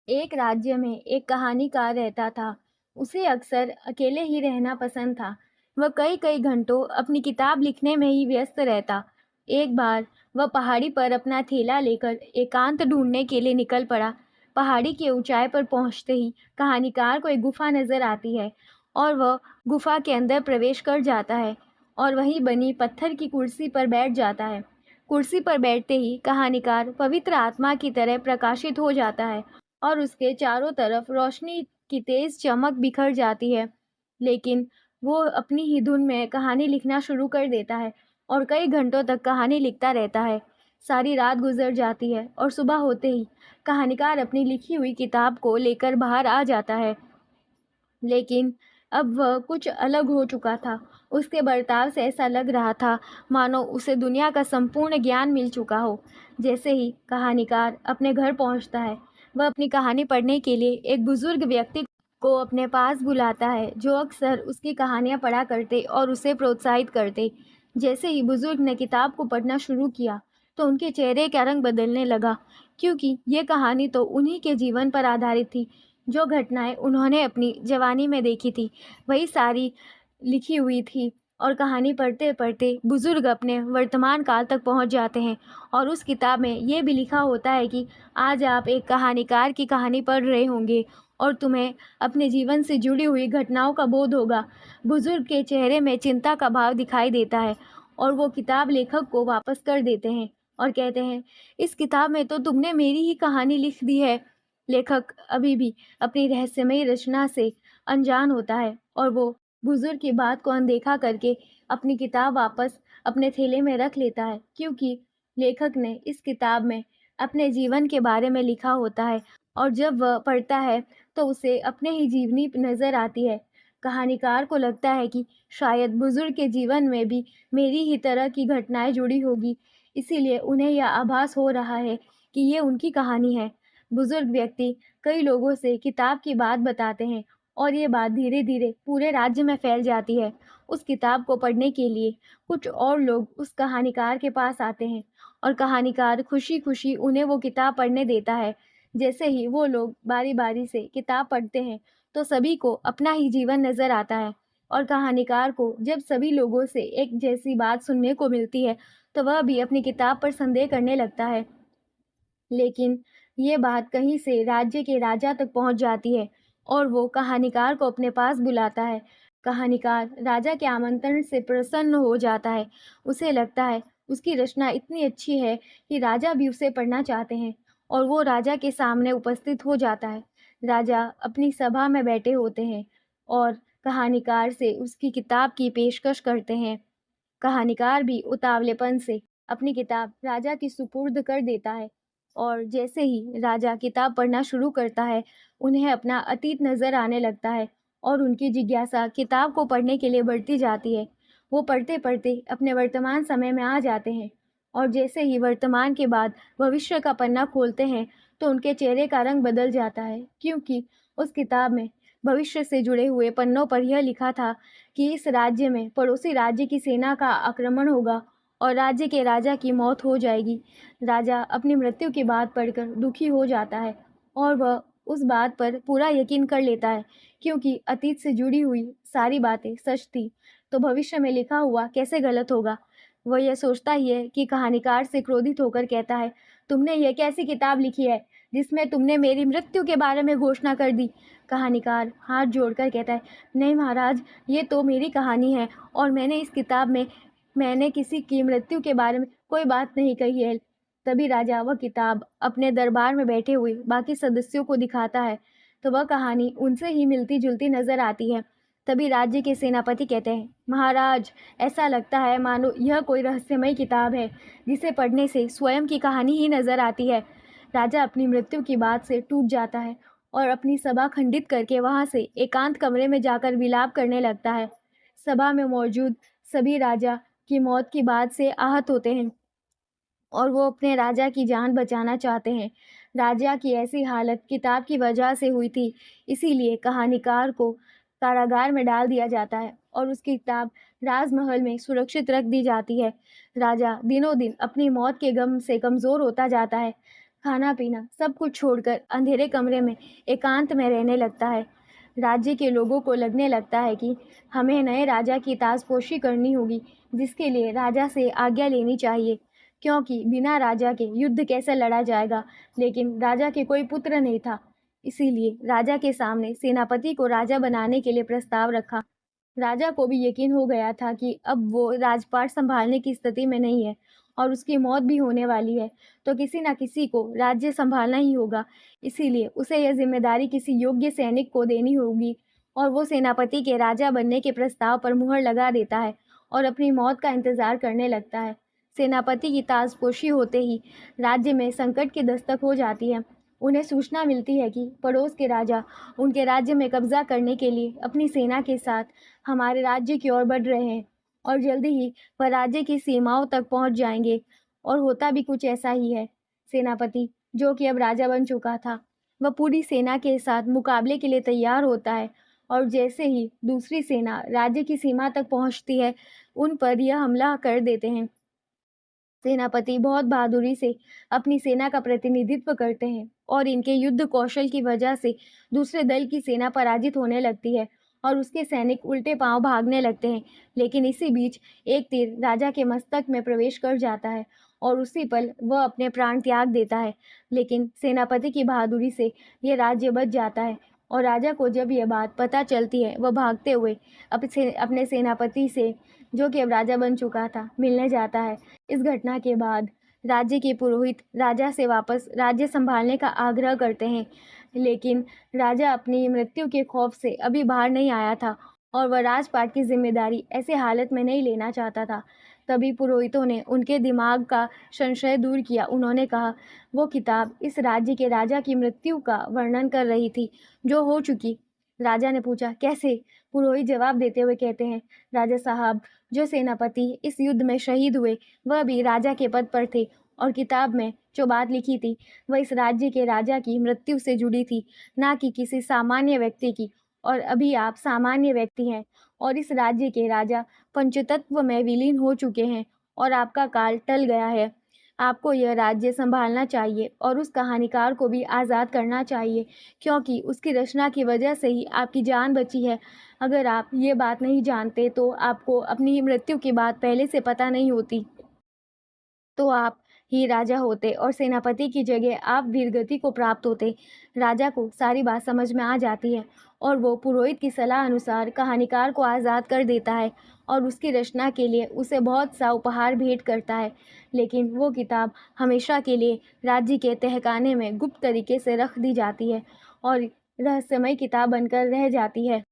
एक राज्य में एक कहानीकार रहता था। उसे अक्सर अकेले ही रहना पसंद था। वह कई-कई घंटों अपनी किताब लिखने में ही व्यस्त रहता। एक बार वह पहाड़ी पर अपना थैला लेकर एकांत ढूंढने के लिए निकल पड़ा। पहाड़ी की ऊंचाई पर पहुंचते ही कहानीकार को एक गुफा नजर आती है और वह गुफा के अंदर प्रवेश कर जाता है और वहीं बनी पत्थर की कुर्सी पर बैठ जाता है। कुर्सी पर बैठते ही कहानीकार पवित्र आत्मा की तरह प्रकाशित हो जाता है और उसके चारों तरफ रोशनी की तेज चमक बिखर जाती है। लेकिन वो अपनी ही धुन में कहानी लिखना शुरू कर देता है और कई घंटों तक कहानी लिखता रहता है। सारी रात गुजर जाती है और सुबह होते ही कहानीकार अपनी लिखी हुई किताब को लेकर बाहर आ जाता है। लेकिन अब वह कुछ अलग हो चुका था। उसके बर्ताव से ऐसा लग रहा था मानो उसे दुनिया का संपूर्ण ज्ञान मिल चुका हो। जैसे ही कहानीकार अपने घर पहुंचता है, वह अपनी कहानी पढ़ने के लिए एक बुजुर्ग व्यक्ति को अपने पास बुलाता है, जो अक्सर उसकी कहानियां पढ़ा करते और उसे प्रोत्साहित करते। जैसे ही बुजुर्ग ने किताब को पढ़ना शुरू किया, तो उनके चेहरे का रंग बदलने लगा, क्योंकि ये कहानी तो उन्हीं के जीवन पर आधारित थी। जो घटनाएँ उन्होंने अपनी जवानी में देखी थी, वही सारी लिखी हुई थी और कहानी पढ़ते-पढ़ते बुज़ुर्ग अपने वर्तमान काल तक पहुँच जाते हैं और उस किताब में ये भी लिखा होता है कि आज आप एक कहानीकार की कहानी पढ़ रहे होंगे और तुम्हें अपने जीवन से जुड़ी हुई घटनाओं का बोध होगा। बुज़ुर्ग के चेहरे में चिंता का भाव दिखाई देता है और वो किताब लेखक को वापस कर देते हैं और कहते हैं, "इस किताब में तो तुमने मेरी ही कहानी लिख दी है।" लेखक अभी भी अपनी रहस्यमयी रचना से अनजान होता है और वो बुजुर्ग की बात को अनदेखा करके अपनी किताब वापस अपने थैले में रख लेता है, क्योंकि लेखक ने इस किताब में अपने जीवन के बारे में लिखा होता है और जब वह पढ़ता है तो उसे अपने ही जीवनी नज़र आती है। कहानीकार को लगता है कि शायद बुजुर्ग के जीवन में भी मेरी ही तरह की घटनाएं जुड़ी होगी, इसीलिए उन्हें यह आभास हो रहा है कि ये उनकी कहानी है। बुजुर्ग व्यक्ति कई लोगों से किताब की बात बताते हैं और ये बात धीरे-धीरे पूरे राज्य में फैल जाती है। उस किताब को पढ़ने के लिए कुछ और लोग उस कहानीकार के पास आते हैं और कहानीकार खुशी-खुशी उन्हें वो किताब पढ़ने देता है। जैसे ही वो लोग बारी-बारी से किताब पढ़ते हैं, तो सभी को अपना ही जीवन नज़र आता है और कहानीकार को जब सभी लोगों से एक जैसी बात सुनने को मिलती है, तो वह भी अपनी किताब पर संदेह करने लगता है। लेकिन ये बात कहीं से राज्य के राजा तक पहुंच जाती है और वो कहानीकार को अपने पास बुलाता है। कहानीकार राजा के आमंत्रण से प्रसन्न हो जाता है। उसे लगता है उसकी रचना इतनी अच्छी है कि राजा भी उसे पढ़ना चाहते हैं और वो राजा के सामने उपस्थित हो जाता है। राजा अपनी सभा में बैठे होते हैं और कहानीकार से उसकी किताब की पेशकश करते हैं। कहानीकार भी उतावलेपन से अपनी किताब राजा की सुपुर्द कर देता है और जैसे ही राजा किताब पढ़ना शुरू करता है, उन्हें अपना अतीत नज़र आने लगता है और उनकी जिज्ञासा किताब को पढ़ने के लिए बढ़ती जाती है। वो पढ़ते-पढ़ते अपने वर्तमान समय में आ जाते हैं और जैसे ही वर्तमान के बाद भविष्य का पन्ना खोलते हैं, तो उनके चेहरे का रंग बदल जाता है, क्योंकि उस किताब में भविष्य से जुड़े हुए पन्नों पर यह लिखा था कि इस राज्य में पड़ोसी राज्य की सेना का आक्रमण होगा और राज्य के राजा की मौत हो जाएगी। राजा अपनी मृत्यु की बात पढ़कर दुखी हो जाता है और वह उस बात पर पूरा यकीन कर लेता है, क्योंकि अतीत से जुड़ी हुई सारी बातें सच थी, तो भविष्य में लिखा हुआ कैसे गलत होगा। वह यह सोचता ही है कि कहानीकार से क्रोधित होकर कहता है, तुमने यह कैसी किताब लिखी है जिसमें तुमने मेरी मृत्यु के बारे में घोषणा कर दी। कहानीकार हाथ जोड़कर कहता है, नहीं महाराज, ये तो मेरी कहानी है और मैंने किसी की मृत्यु के बारे में कोई बात नहीं कही है। तभी राजा वह किताब अपने दरबार में बैठे हुए बाकी सदस्यों को दिखाता है, तो वह कहानी उनसे ही मिलती-जुलती नज़र आती है। तभी राज्य के सेनापति कहते हैं, महाराज, ऐसा लगता है मानो यह कोई रहस्यमय किताब है, जिसे पढ़ने से स्वयं की कहानी ही नज़र आती है। राजा अपनी मृत्यु की बात से टूट जाता है और अपनी सभा खंडित करके वहां से एकांत कमरे में जाकर विलाप करने लगता है। सभा में मौजूद सभी राजा की मौत की बात से आहत होते हैं और वो अपने राजा की जान बचाना चाहते हैं। राजा की ऐसी हालत किताब की वजह से हुई थी, इसीलिए कहानीकार को कारागार में डाल दिया जाता है और उसकी किताब राजमहल में सुरक्षित रख दी जाती है। राजा दिनों दिन अपनी मौत के गम से कमज़ोर होता जाता है। खाना पीना सब कुछ छोड़कर अंधेरे कमरे में एकांत में रहने लगता है। राज्य के लोगों को लगने लगता है कि हमें नए राजा की ताजपोशी करनी होगी, जिसके लिए राजा से आज्ञा लेनी चाहिए, क्योंकि बिना राजा के युद्ध कैसे लड़ा जाएगा। लेकिन राजा के कोई पुत्र नहीं था, इसीलिए राजा के सामने सेनापति को राजा बनाने के लिए प्रस्ताव रखा। राजा को भी यकीन हो गया था कि अब वो राजपाट संभालने की स्थिति में नहीं है और उसकी मौत भी होने वाली है, तो किसी न किसी को राज्य संभालना ही होगा। इसीलिए उसे यह ज़िम्मेदारी किसी योग्य सैनिक को देनी होगी और वो सेनापति के राजा बनने के प्रस्ताव पर मुहर लगा देता है और अपनी मौत का इंतज़ार करने लगता है। सेनापति की ताजपोशी होते ही राज्य में संकट की दस्तक हो जाती है। उन्हें सूचना मिलती है कि पड़ोस के राजा उनके राज्य में कब्जा करने के लिए अपनी सेना के साथ हमारे राज्य की ओर बढ़ रहे हैं और जल्दी ही वह राज्य की सीमाओं तक पहुंच जाएंगे। और होता भी कुछ ऐसा ही है। सेनापति, जो कि अब राजा बन चुका था, वह पूरी सेना के साथ मुकाबले के लिए तैयार होता है और जैसे ही दूसरी सेना राज्य की सीमा तक पहुंचती है, उन पर यह हमला कर देते हैं। सेनापति बहुत बहादुरी से अपनी सेना का प्रतिनिधित्व करते हैं और इनके युद्ध कौशल की वजह से दूसरे दल की सेना पराजित होने लगती है और उसके सैनिक उल्टे पांव भागने लगते हैं। लेकिन इसी बीच एक तीर राजा के मस्तक में प्रवेश कर जाता है और उसी पल वह अपने प्राण त्याग देता है। लेकिन सेनापति की बहादुरी से यह राज्य बच जाता है और राजा को जब यह बात पता चलती है, वह भागते हुए अपने सेनापति से, जो कि अब राजा बन चुका था, मिलने जाता है। इस घटना के बाद राज्य के पुरोहित राजा से वापस राज्य संभालने का आग्रह करते हैं, लेकिन राजा अपनी मृत्यु के खौफ से अभी बाहर नहीं आया था और वह राजपाट की जिम्मेदारी ऐसे हालत में नहीं लेना चाहता था। तभी पुरोहितों ने उनके दिमाग का संशय दूर किया। उन्होंने कहा, वो किताब इस राज्य के राजा की मृत्यु का वर्णन कर रही थी, जो हो चुकी। राजा ने पूछा, कैसे? पुरोहित जवाब देते हुए कहते हैं, राजा साहब, जो सेनापति इस युद्ध में शहीद हुए, वह भी राजा के पद पर थे और किताब में जो बात लिखी थी, वह इस राज्य के राजा की मृत्यु से जुड़ी थी, ना कि किसी सामान्य व्यक्ति की। और अभी आप सामान्य व्यक्ति हैं और इस राज्य के राजा पंचतत्व में विलीन हो चुके हैं और आपका काल टल गया है। आपको यह राज्य संभालना चाहिए और उस कहानीकार को भी आज़ाद करना चाहिए, क्योंकि उसकी रचना की वजह से ही आपकी जान बची है। अगर आप ये बात नहीं जानते तो आपको अपनी मृत्यु की बात पहले से पता नहीं होती, तो आप ही राजा होते और सेनापति की जगह आप वीरगति को प्राप्त होते। राजा को सारी बात समझ में आ जाती है और वो पुरोहित की सलाह अनुसार कहानीकार को आज़ाद कर देता है और उसकी रचना के लिए उसे बहुत सा उपहार भेंट करता है। लेकिन वो किताब हमेशा के लिए राज्य के तहखाने में गुप्त तरीके से रख दी जाती है और रहस्यमय किताब बनकर रह जाती है।